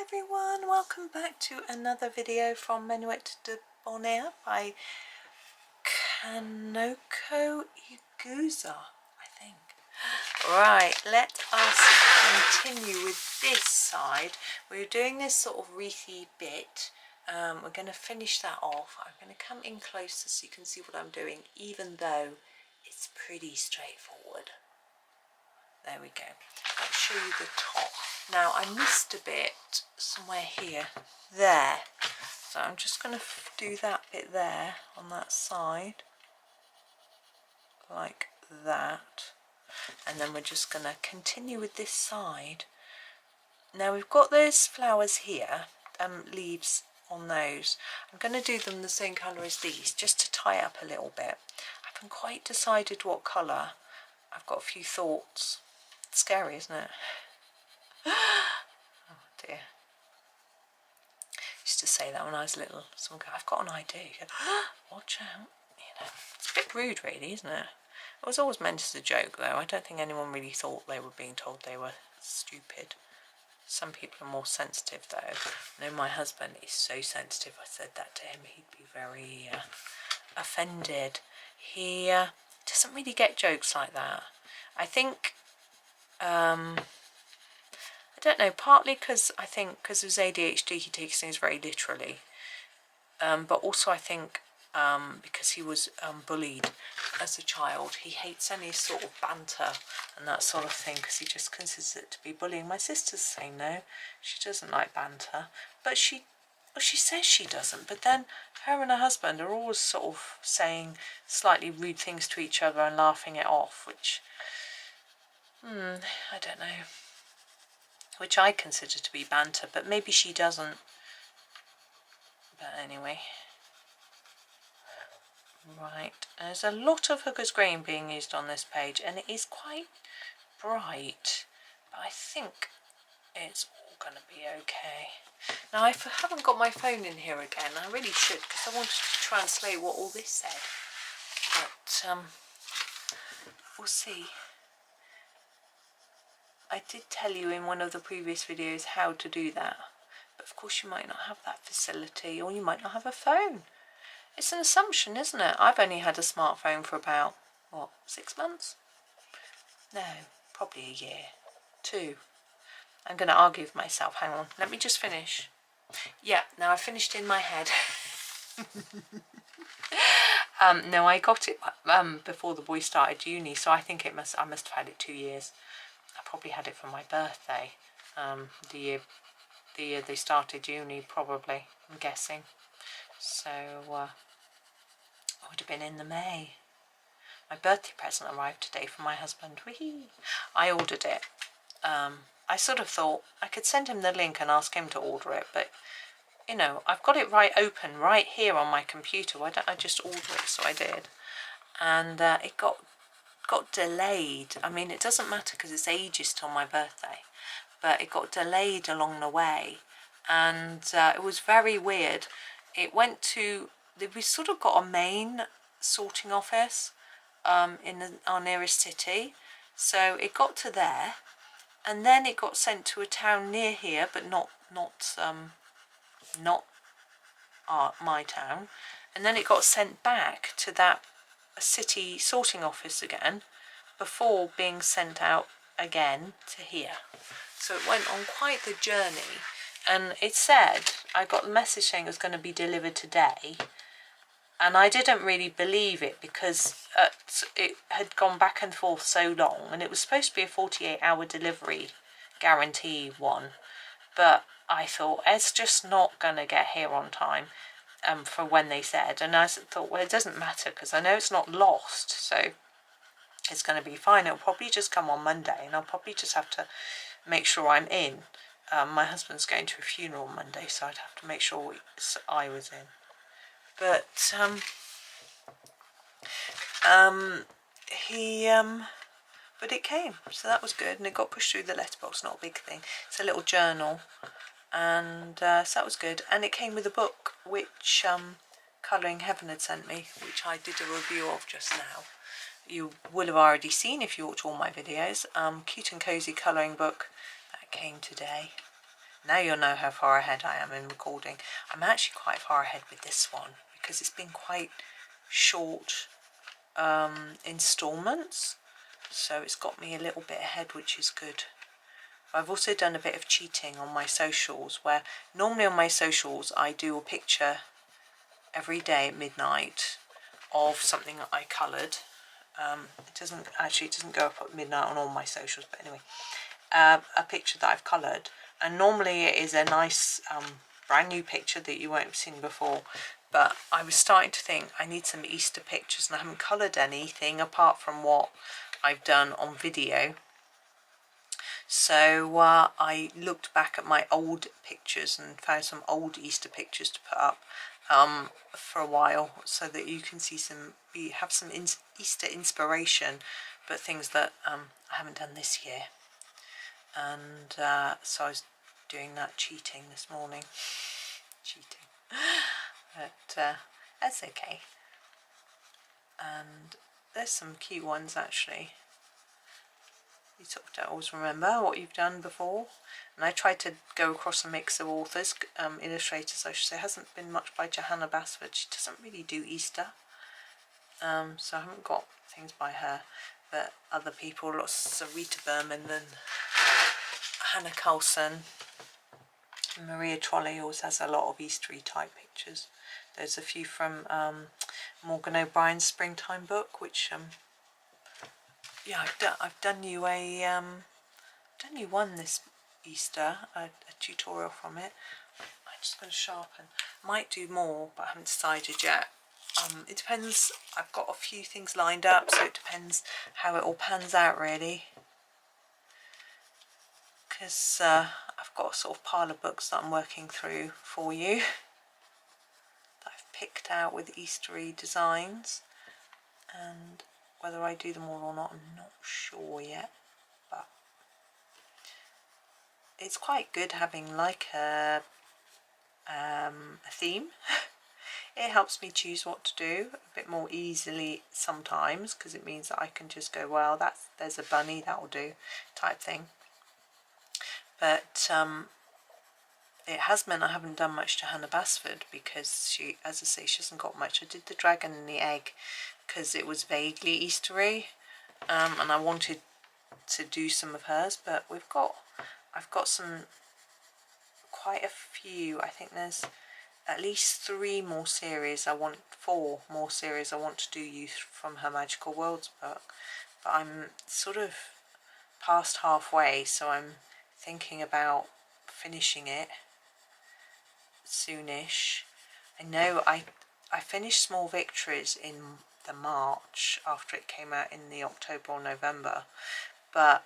everyone, welcome back to another video from Menuet de Bonheur by Kanoko Egusa, I think. Right, let us continue with this side. We're doing this sort of wreathy bit. We're going to finish that off. I'm going to come in closer so you can see what I'm doing, even though it's pretty straightforward. There we go. I'll show you the top. Now I missed a bit somewhere here, there. So I'm just going to do that bit there on that side, like that. And then we're just going to continue with this side. Now we've got those flowers here, leaves on those. I'm going to do them the same colour as these, just to tie up a little bit. I haven't quite decided what colour. I've got a few thoughts. It's scary, isn't it? Oh dear. I used to say that when I was little. Someone go, I've got an idea. You go, watch out. You know, it's a bit rude really, isn't it? It was always meant as a joke though. I don't think anyone really thought they were being told they were stupid. Some people are more sensitive though. I know my husband is so sensitive. I said that to him. He'd be very offended. He doesn't really get jokes like that. I think I don't know, partly because I think because of his ADHD he takes things very literally, but also I think because he was bullied as a child, he hates any sort of banter and that sort of thing because he just considers it to be bullying. My sister's saying no, she doesn't like banter, but she says she doesn't, but then her and her husband are always sort of saying slightly rude things to each other and laughing it off, which I don't know, which I consider to be banter, but maybe she doesn't. But anyway, right, there's a lot of Hooker's Green being used on this page and it is quite bright, but I think it's all going to be okay. Now I haven't got my phone in here again. I really should, because I wanted to translate what all this said, but we'll see. I did tell you in one of the previous videos how to do that, but of course you might not have that facility, or you might not have a phone. It's an assumption, isn't it? I've only had a smartphone for about, what, 6 months? No, probably a year, 2. I'm going to argue with myself. Hang on, let me just finish. Yeah, now I've finished in my head. No, I got it before the boy started uni, so I think I must have had it 2 years. I probably had it for my birthday, the year they started uni, probably, I'm guessing. So it would have been in the May. My birthday present arrived today from my husband. Whee! I ordered it. I sort of thought I could send him the link and ask him to order it, but you know, I've got it right open right here on my computer. Why don't I just order it? So I did, and it got delayed. I mean, it doesn't matter because it's ages till my birthday, but it got delayed along the way, and it was very weird. It went to, we sort of got a main sorting office in our nearest city, so it got to there, and then it got sent to a town near here, but not my town, and then it got sent back to that city sorting office again before being sent out again to here. So it went on quite the journey, and it said, I got the message saying it was going to be delivered today, and I didn't really believe it because it had gone back and forth so long, and it was supposed to be a 48-hour delivery guarantee one, but I thought it's just not going to get here on time for when they said, and I thought, well, it doesn't matter because I know it's not lost, so it's going to be fine. It'll probably just come on Monday, and I'll probably just have to make sure I'm in. My husband's going to a funeral on Monday, so I'd have to make sure I was in. But but it came, so that was good, and it got pushed through the letterbox. Not a big thing. It's a little journal, and so that was good. And it came with a book which Colouring Heaven had sent me, which I did a review of just now. You will have already seen if you watch all my videos. Cute and Cozy colouring book that came today. Now you'll know how far ahead I am in recording. I'm actually quite far ahead with this one because it's been quite short installments, so it's got me a little bit ahead, which is good. I've also done a bit of cheating on my socials, where normally on my socials I do a picture every day at midnight of something that I coloured. It doesn't go up at midnight on all my socials, but anyway, a picture that I've coloured, and normally it is a nice brand new picture that you won't have seen before. But I was starting to think I need some Easter pictures, and I haven't coloured anything apart from what I've done on video. So I looked back at my old pictures and found some old Easter pictures to put up for a while, so that you can see have some Easter inspiration, but things that I haven't done this year. And so I was doing that, cheating this morning. Cheating. But that's okay. And there's some cute ones actually. You sort of don't always remember what you've done before. And I tried to go across a mix of authors, illustrators I should say. It hasn't been much by Johanna Basford. She doesn't really do Easter. So I haven't got things by her. But other people, lots of Rita Berman and Hannah Coulson. Maria Trolley always has a lot of Eastery type pictures. There's a few from Morgan O'Brien's Springtime book, which yeah, I've done you one this Easter, a tutorial from it. I'm just going to sharpen. Might do more, but I haven't decided yet. It depends. I've got a few things lined up, so it depends how it all pans out really. Because I've got a sort of pile of books that I'm working through for you that I've picked out with Eastery designs, and whether I do them all or not, I'm not sure yet. But it's quite good having like a theme. It helps me choose what to do a bit more easily sometimes, because it means that I can just go, well, there's a bunny, that'll do, type thing. But it has meant I haven't done much to Hannah Basford, because she, as I say, she hasn't got much. I did the Dragon and the Egg because it was vaguely Eastery, and I wanted to do some of hers, but I've got quite a few. I think there's at least 4 more series I want to do you from her Magical Worlds book, but I'm sort of past halfway, so I'm thinking about finishing it soonish. I know I finished Small Victories in the March after it came out in the October or November, but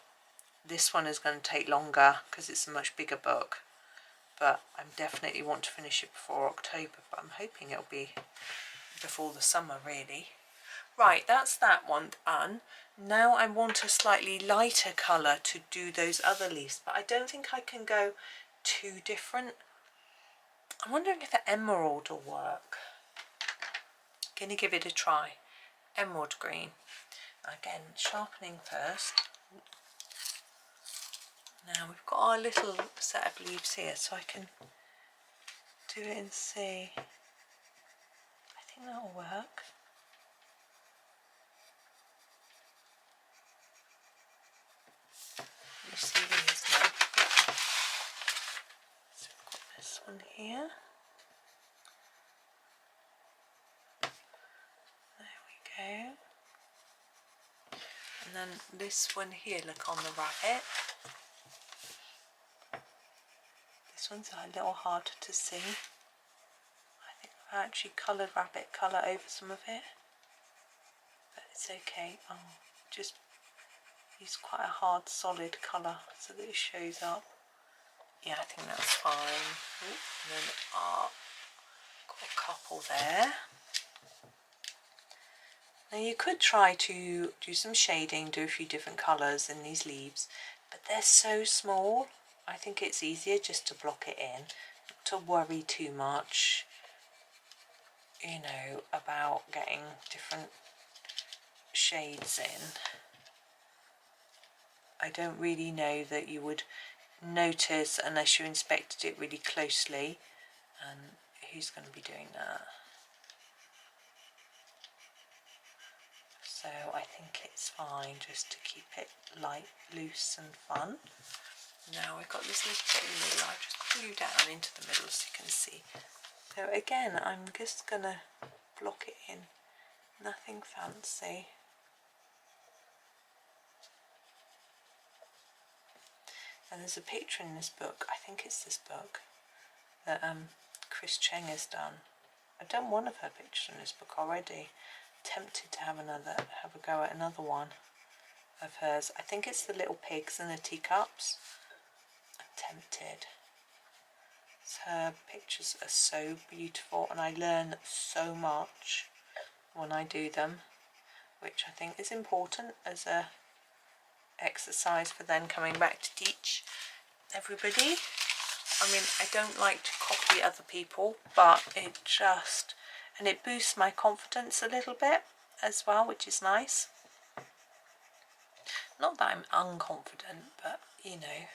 this one is going to take longer because it's a much bigger book. But I definitely want to finish it before October, but I'm hoping it'll be before the summer really. Right, that's that one done. Now I want a slightly lighter colour to do those other leaves, but I don't think I can go too different. I'm wondering if the emerald will work. Gonna give it a try. Emerald green. Again, sharpening first. Now we've got our little set of leaves here, so I can do it and see. I think that'll work. You see these now. So we've got this one here. There we go. And then this one here, look, on the rabbit. This one's a little harder to see. I think I've actually coloured rabbit colour over some of it, but it's okay. I'll just use quite a hard solid colour so that it shows up. Yeah, I think that's fine. Ooh, and then got a couple there. Now you could try to do some shading, do a few different colours in these leaves, but they're so small. I think it's easier just to block it in, not to worry too much, you know, about getting different shades in. I don't really know that you would notice unless you inspected it really closely. And who's going to be doing that? So I think it's fine just to keep it light, loose and fun. Now we've got this little bit in the middle. I'll just pull you down into the middle so you can see. So again, I'm just going to block it in. Nothing fancy. And there's a picture in this book, I think it's this book, that Chris Cheng has done. I've done one of her pictures in this book already. Tempted to have a go at another one of hers. I think it's the little pigs and the teacups. I'm tempted. Her pictures are so beautiful and I learn so much when I do them, which I think is important as a exercise for then coming back to teach everybody. I mean, I don't like to copy other people, but it boosts my confidence a little bit as well, which is nice. Not that I'm unconfident, but you know,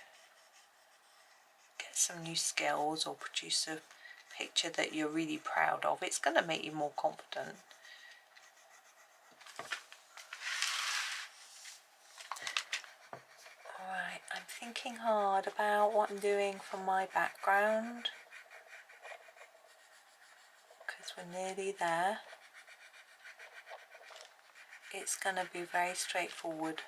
get some new skills or produce a picture that you're really proud of. It's going to make you more confident. Alright, I'm thinking hard about what I'm doing for my background, because we're nearly there. It's going to be very straightforward.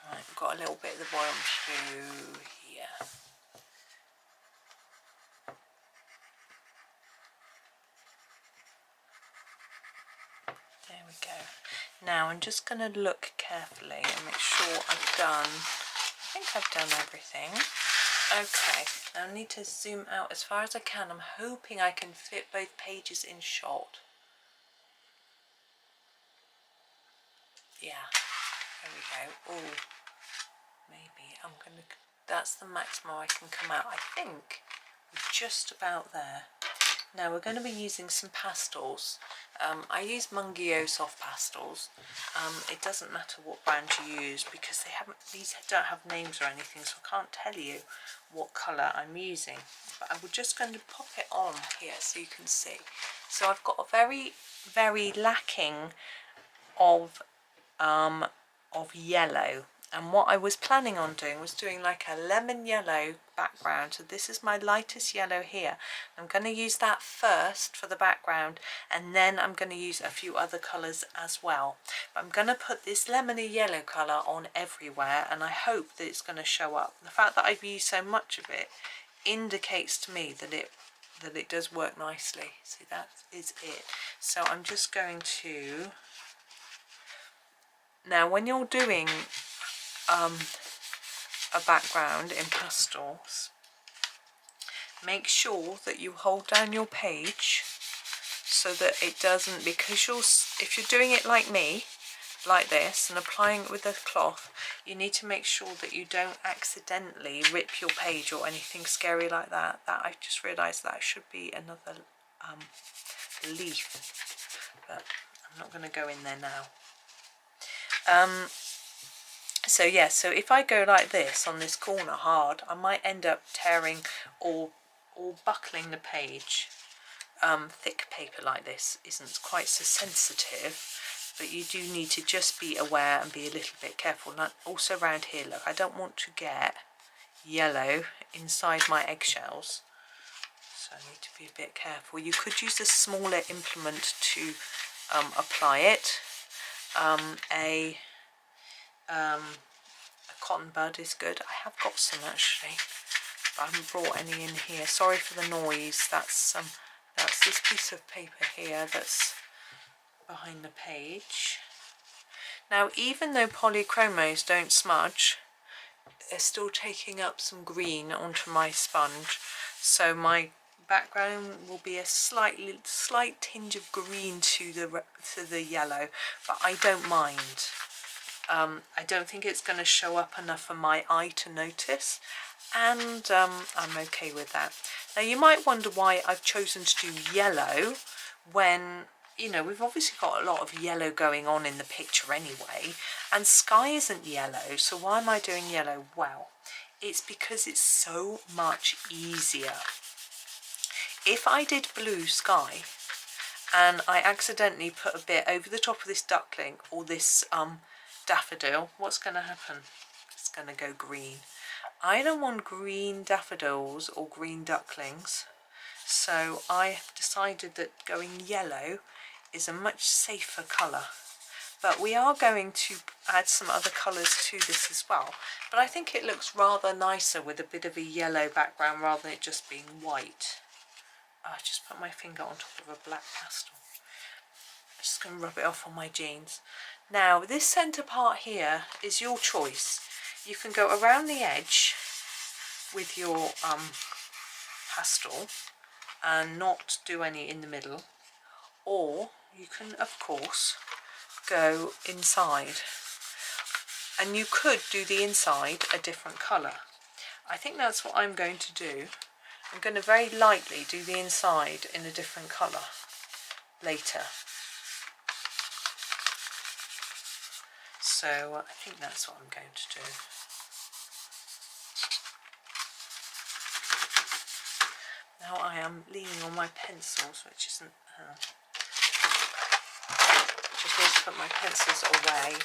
Right, we've got a little bit of the bottom through here. There we go. Now I'm just going to look carefully and make sure I think I've done everything. Okay, now I need to zoom out as far as I can. I'm hoping I can fit both pages in shot. Yeah, there we go. Oh, maybe I'm gonna, that's the maximum I can come out. I think we're just about there. Now we're going to be using some pastels. I use Mungyo soft pastels. It doesn't matter what brand you use because these don't have names or anything, so I can't tell you what colour I'm using. But I'm just going to pop it on here so you can see. So I've got a very, very lacking of yellow, and what I was planning on doing was doing like a lemon yellow background. So this is my lightest yellow here. I'm going to use that first for the background, and then I'm going to use a few other colours as well. But I'm going to put this lemony yellow colour on everywhere, and I hope that it's going to show up. The fact that I've used so much of it indicates to me that it does work nicely. See, that is it. So I'm just going to, now when you're doing a background in pastels, make sure that you hold down your page so that it doesn't, because if you're doing it like me, like this, and applying it with a cloth, you need to make sure that you don't accidentally rip your page or anything scary like that. That I just realised that should be another leaf, but I'm not going to go in there now. So yeah, so if I go like this on this corner hard, I might end up tearing or buckling the page. Thick paper like this isn't quite so sensitive, but you do need to just be aware and be a little bit careful. Now, also around here, look, I don't want to get yellow inside my eggshells, so I need to be a bit careful. You could use a smaller implement to apply it. A cotton bud is good. I have got some actually, but I haven't brought any in here. Sorry for the noise. That's this piece of paper here that's behind the page. Now, even though Polychromos don't smudge, they're still taking up some green onto my sponge, so my background will be a slight tinge of green to the yellow, but I don't mind. I don't think it's going to show up enough for my eye to notice, and I'm okay with that. Now you might wonder why I've chosen to do yellow when you know, we've obviously got a lot of yellow going on in the picture anyway, and sky isn't yellow, so why am I doing yellow? Well, it's because it's so much easier. If I did blue sky and I accidentally put a bit over the top of this duckling or this daffodil, what's going to happen? It's going to go green. I don't want green daffodils or green ducklings, so I have decided that going yellow is a much safer colour. But we are going to add some other colours to this as well. But I think it looks rather nicer with a bit of a yellow background rather than it just being white. I just put my finger on top of a black pastel. I'm just going to rub it off on my jeans. Now this centre part here is your choice. You can go around the edge with your pastel and not do any in the middle, or you can of course go inside, and you could do the inside a different colour. I think that's what I'm going to do. I'm going to very lightly do the inside in a different colour later. So I think that's what I'm going to do. Now I am leaning on my pencils, which isn't... just need to put my pencils away.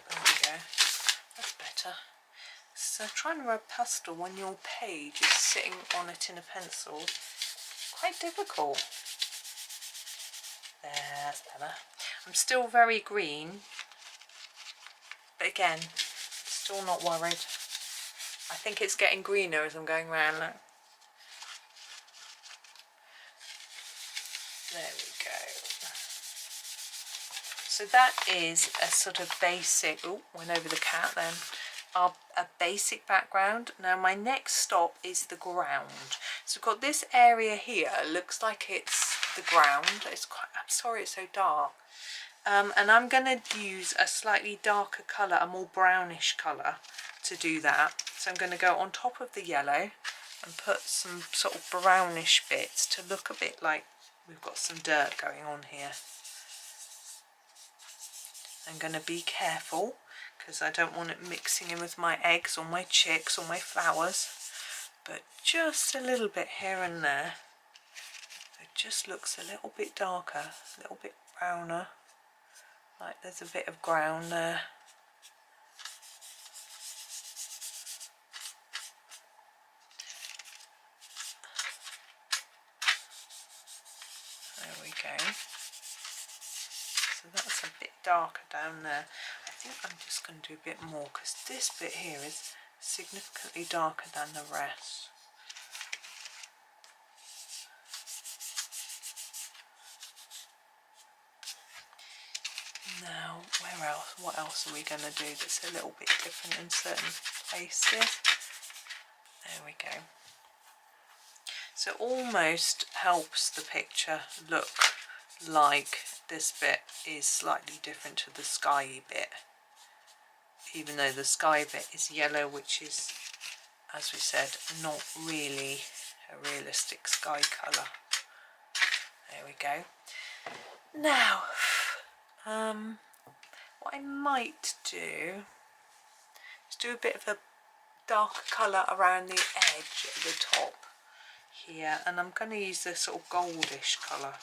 There we go. That's better. So trying to rub pastel when your page is sitting on it in a pencil, quite difficult. There's better. I'm still very green, but again, still not worried. I think it's getting greener as I'm going around. Look. There we go. So that is a sort of basic, oh, went over the cat then, a basic background. Now my next stop is the ground. So we've got this area here, looks like it's the ground. It's quite, I'm sorry it's so dark. And I'm going to use a slightly darker colour, a more brownish colour to do that. So I'm going to go on top of the yellow and put some sort of brownish bits to look a bit like we've got some dirt going on here. I'm going to be careful because I don't want it mixing in with my eggs or my chicks or my flowers, but just a little bit here and there. It just looks a little bit darker, a little bit browner, like there's a bit of ground there. There we go. So that's a bit darker down there. I think I'm just going to do a bit more because this bit here is significantly darker than the rest. Now, where else? What else are we going to do that's a little bit different in certain places? There we go. So almost helps the picture look like this bit is slightly different to the skyy bit, even though the sky bit is yellow, which is, as we said, not really a realistic sky colour. There we go. Now, what I might do is do a bit of a darker colour around the edge at the top here, and I'm going to use this sort of goldish colour.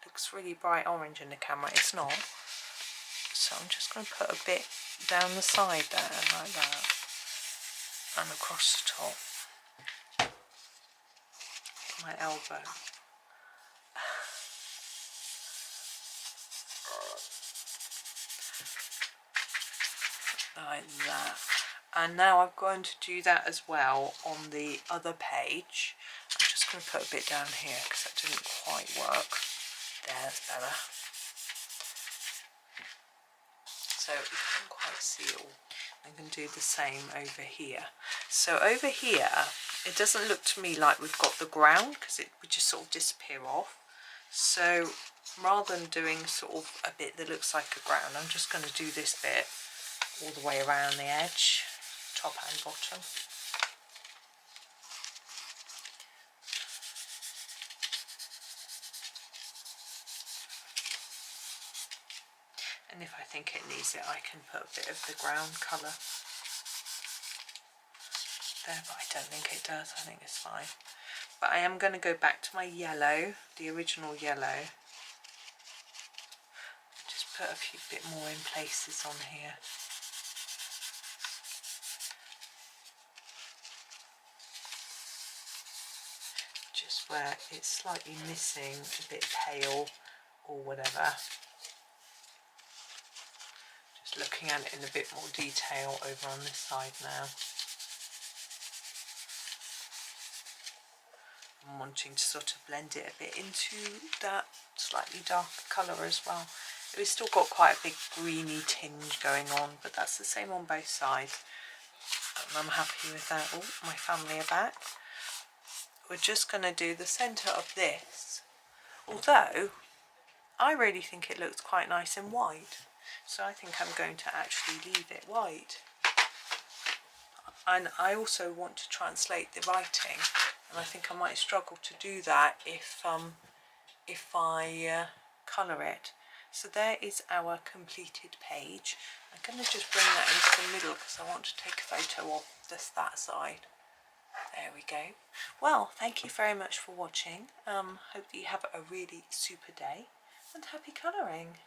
Looks really bright orange in the camera, it's not. So I'm just going to put a bit down the side there, like that, and across the top. My elbow. Like that. And now I'm going to do that as well on the other page. I'm just going to put a bit down here because that didn't quite work. There's better. So you can't quite see it all. I'm going to do the same over here. So over here, it doesn't look to me like we've got the ground because it would just sort of disappear off. So rather than doing sort of a bit that looks like a ground, I'm just going to do this bit all the way around the edge, top and bottom. And if I think it needs it, I can put a bit of the ground colour there, but I don't think it does. I think it's fine. But I am going to go back to my yellow, the original yellow. Just put a few bit more in places on here. Just where it's slightly missing, a bit pale or whatever. Just looking at it in a bit more detail over on this side now. I'm wanting to sort of blend it a bit into that slightly darker colour as well. It's still got quite a big greeny tinge going on, but that's the same on both sides. And I'm happy with that. Oh, my family are back. We're just going to do the centre of this, although I really think it looks quite nice in white, so I think I'm going to actually leave it white. And I also want to translate the writing, and I think I might struggle to do that if I colour it. So there is our completed page. I'm going to just bring that into the middle because I want to take a photo of just that side. There we go. Well, thank you very much for watching. Hope that you have a really super day and happy colouring.